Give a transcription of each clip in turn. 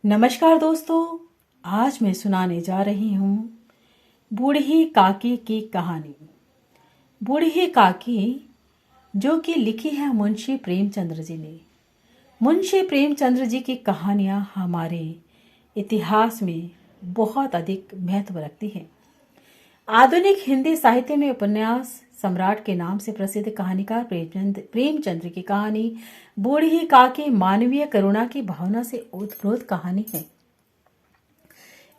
नमस्कार दोस्तों। आज मैं सुनाने जा रही हूँ बूढ़ी काकी की कहानी। बूढ़ी काकी जो कि लिखी है मुंशी प्रेमचंद्र जी ने। मुंशी प्रेमचंद्र जी की कहानियाँ हमारे इतिहास में बहुत अधिक महत्व रखती हैं। आधुनिक हिंदी साहित्य में उपन्यास सम्राट के नाम से प्रसिद्ध कहानीकार प्रेमचंद्र की कहानी बूढ़ी काकी मानवीय करुणा की भावना से ओतप्रोत कहानी है।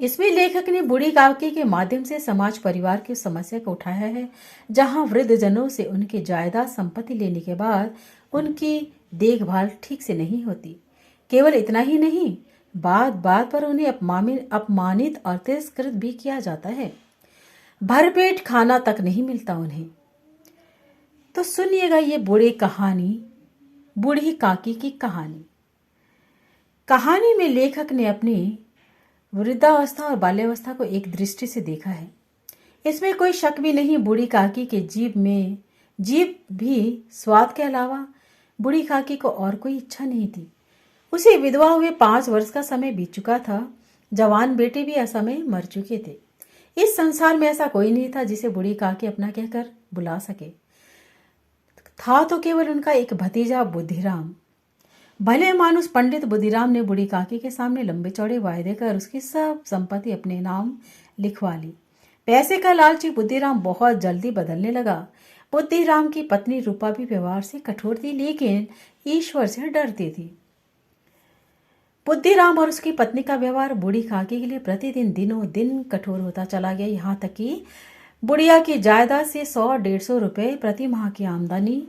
इसमें लेखक ने बूढ़ी काकी के माध्यम से समाज परिवार की समस्या को उठाया है, जहां वृद्धजनों से उनकी जायदाद संपत्ति लेने के बाद उनकी देखभाल ठीक से नहीं होती। केवल इतना ही नहीं, बात बात पर उन्हें अपमानित और तिरस्कृत भी किया जाता है। भरपेट खाना तक नहीं मिलता उन्हें। तो सुनिएगा ये बूढ़ी काकी की कहानी। कहानी में लेखक ने अपनी वृद्धावस्था और बाल्यावस्था को एक दृष्टि से देखा है। इसमें कोई शक भी नहीं, बूढ़ी काकी के जीभ भी स्वाद के अलावा बूढ़ी काकी को और कोई इच्छा नहीं थी। उसे विधवा हुए 5 वर्ष का समय बीत चुका था। जवान बेटे भी असमय मर चुके थे। इस संसार में ऐसा कोई नहीं था जिसे बूढ़ी काकी अपना कहकर बुला सके। था तो केवल उनका एक भतीजा बुद्धिराम। भले मानुस पंडित बुद्धिराम ने बूढ़ी काकी के सामने लंबे चौड़े वायदे कर उसकी सब संपत्ति अपने नाम लिखवा ली। पैसे का लालची बुद्धिराम बहुत जल्दी बदलने लगा। बुद्धिराम की पत्नी रूपा भी व्यवहार से कठोर थी, लेकिन ईश्वर से डरती थी। बुद्धिराम और उसकी पत्नी का व्यवहार बूढ़ी काकी के लिए प्रतिदिन दिनों दिन कठोर होता चला गया। यहाँ तक कि बुढ़िया की जायदाद से 100-150 रुपए प्रति माह की आमदनी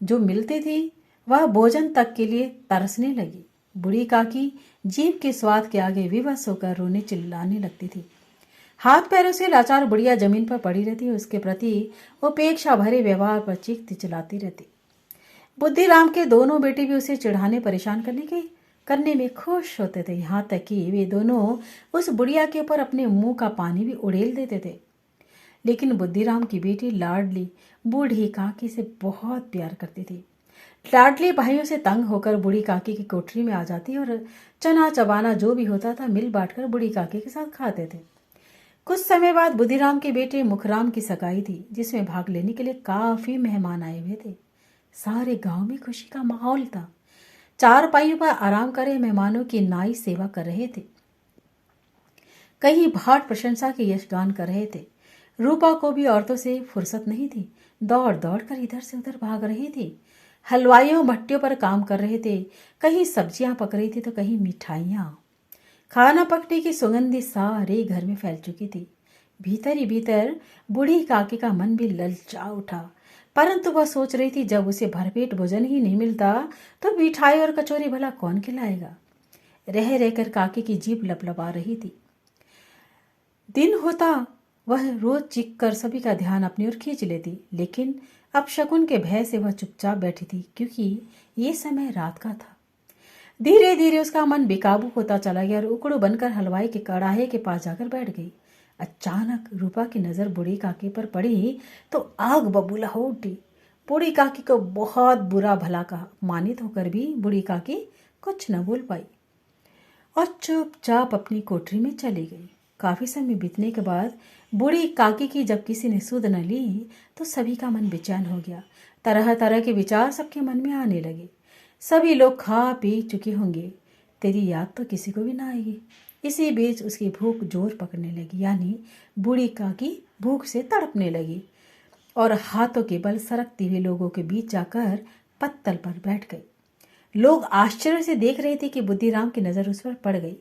जो मिलती थी, वह भोजन तक के लिए तरसने लगी। बूढ़ी काकी जीभ के स्वाद के आगे विवश होकर रोने चिल्लाने लगती थी। हाथ पैरों से लाचार बुढ़िया जमीन पर पड़ी रहती, उसके प्रति उपेक्षा भरे व्यवहार पर चीखती चिल्लाती रहती। बुद्धिराम के दोनों बेटे भी उसे चिढ़ाने परेशान करने में खुश होते थे। यहाँ तक कि वे दोनों उस बुढ़िया के ऊपर अपने मुंह का पानी भी उड़ेल देते थे। लेकिन बुद्धिराम की बेटी लाडली बूढ़ी काकी से बहुत प्यार करती थी। लाडली भाइयों से तंग होकर बूढ़ी काकी की कोठरी में आ जाती और चना चबाना जो भी होता था मिल बांटकर बूढ़ी काकी के साथ खाते थे। कुछ समय बाद बुद्धिराम के बेटे मुखराम की सगाई थी, जिसमें भाग लेने के लिए काफी मेहमान आए हुए थे। सारे गांव में खुशी का माहौल था। 4 पाइयों पर आराम करे मेहमानों की नाई सेवा कर रहे थे। कई भाट प्रशंसा के यशगान कर रहे थे। रूपा को भी औरतों से फुर्सत नहीं थी। दौड़ दौड़ कर इधर से उधर भाग रही थी। हलवाइयों भट्टियों पर काम कर रहे थे। कहीं सब्जियां पक रही थी तो कहीं मिठाइयां। खाना पकने की सुगंधी सारे घर में फैल चुकी थी। भीतर ही भीतर बूढ़ी काकी का मन भी ललचा उठा, परंतु वह सोच रही थी, जब उसे भरपेट भोजन ही नहीं मिलता तो मिठाई और कचौरी भला कौन खिलाएगा। रह रहकर काकी की जीभ लपलपा रही थी। दिन होता वह रोज चीख कर सभी का ध्यान अपनी ओर खींच लेती, लेकिन अब शकुन के भय से वह चुपचाप बैठी थी, क्योंकि ये समय रात का था। धीरे धीरे उसका मन बेकाबू होता चला गया और उकड़ू बनकर हलवाई के कड़ाहे के पास जाकर बैठ गई। अचानक रूपा की नजर बूढ़ी काकी पर पड़ी तो आग बबूला हो उठी। बूढ़ी काकी को बहुत बुरा भला कहा। अपमानित होकर भी बूढ़ी काकी कुछ न बोल पाई और चुपचाप अपनी कोठरी में चली गई। काफी समय बीतने के बाद बूढ़ी काकी की जब किसी ने सुध न ली तो सभी का मन बेचैन हो गया। तरह तरह के विचार सबके मन में आने लगे। सभी लोग खा पी चुके होंगे, तेरी याद तो किसी को भी ना आएगी। इसी बीच उसकी भूख जोर पकड़ने लगी, यानी बूढ़ी काकी भूख से तड़पने लगी और हाथों के बल सरकती हुए लोगों के बीच जाकर पत्तल पर बैठ गई। लोग आश्चर्य से देख रहे थे कि बुद्धिराम की नजर उस पर पड़ गई।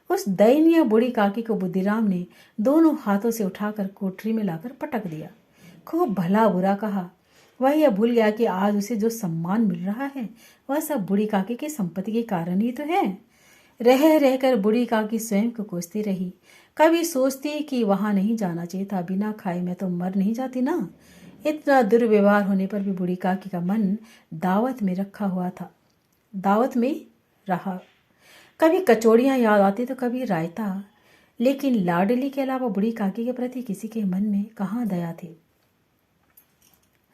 उस दयनीय बूढ़ी काकी को बुद्धिराम ने दोनों हाथों से उठाकर कोठरी में लाकर पटक दिया। खूब भला बुरा कहा। वह यह भूल गया कि आज उसे जो सम्मान मिल रहा है वह सब बूढ़ी काकी की संपत्ति के कारण ही तो है। रह रहकर बूढ़ी काकी स्वयं को कोसती रही। कभी सोचती कि वहां नहीं जाना चाहिए था, बिना खाए मैं तो मर नहीं जाती ना। इतना दुर्व्यवहार होने पर भी बूढ़ी काकी का मन दावत में रहा। कभी कचौड़ियां याद आती तो कभी रायता, लेकिन लाडली के अलावा बूढ़ी काकी के प्रति किसी के मन में कहाँ दया थी।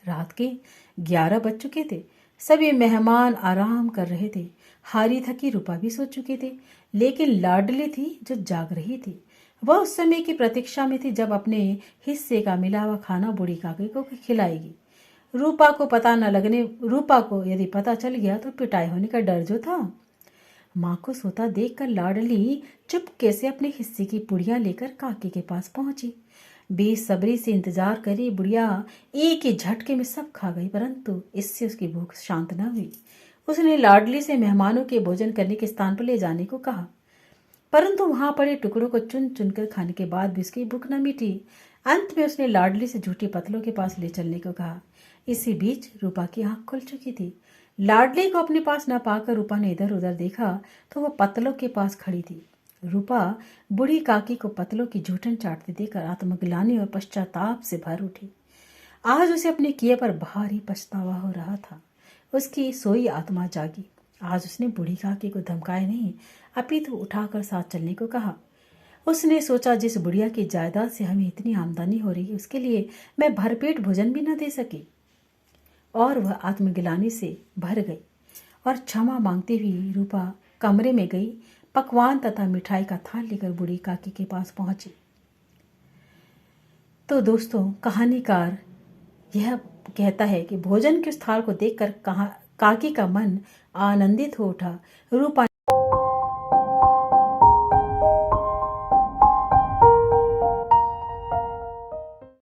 रात के 11 बज चुके थे। सभी मेहमान आराम कर रहे थे। हारी थकी रूपा भी सो चुके थे, लेकिन लाडली थी जो जाग रही थी। वह उस समय की प्रतीक्षा में थी जब अपने हिस्से का मिला हुआ खाना बूढ़ी काकी को खिलाएगी। रूपा को यदि पता चल गया तो पिटाई होने का डर जो था। माँ को सोता देखकर लाडली चुपके से अपने हिस्से की पुड़िया लेकर काकी के पास पहुंची। बेसब्री से इंतजार करी बुढ़िया एक ही झटके में सब खा गई, परंतु इससे उसकी भूख शांत न हुई। उसने लाडली से मेहमानों के भोजन करने के स्थान पर ले जाने को कहा, परंतु वहां पड़े टुकड़ों को चुन चुनकर खाने के बाद भी उसकी भूख न मिटी। अंत में उसने लाडली से झूठी पतलों के पास ले चलने को कहा। इसी बीच रूपा की आंख खुल चुकी थी। लाडली को अपने पास न पाकर रूपा ने इधर उधर देखा तो वह पतलों के पास खड़ी थी। रूपा बूढ़ी काकी को पतलों की जूठन चाटते देखकर आत्मग्लानि और पश्चाताप से भर उठी। आज उसे अपने किए पर भारी पछतावा हो रहा था। उसकी सोई आत्मा जागी। आज उसने बूढ़ी काकी को धमकाया नहीं, अपितु उठाकर साथ चलने को कहा। उसने सोचा, जिस बुढ़िया की जायदाद से हमें इतनी आमदनी हो रही है उसके लिए मैं भरपेट भोजन भी न दे सकी। और वह आत्मग्लानि से भर गई और क्षमा मांगती हुई रूपा कमरे में गई। पकवान तथा मिठाई का थाल लेकर बूढ़ी काकी के पास पहुंची। तो दोस्तों, कहानीकार यह कहता है कि भोजन के उस थाल को देखकर काकी का मन आनंदित हो उठा। रूपा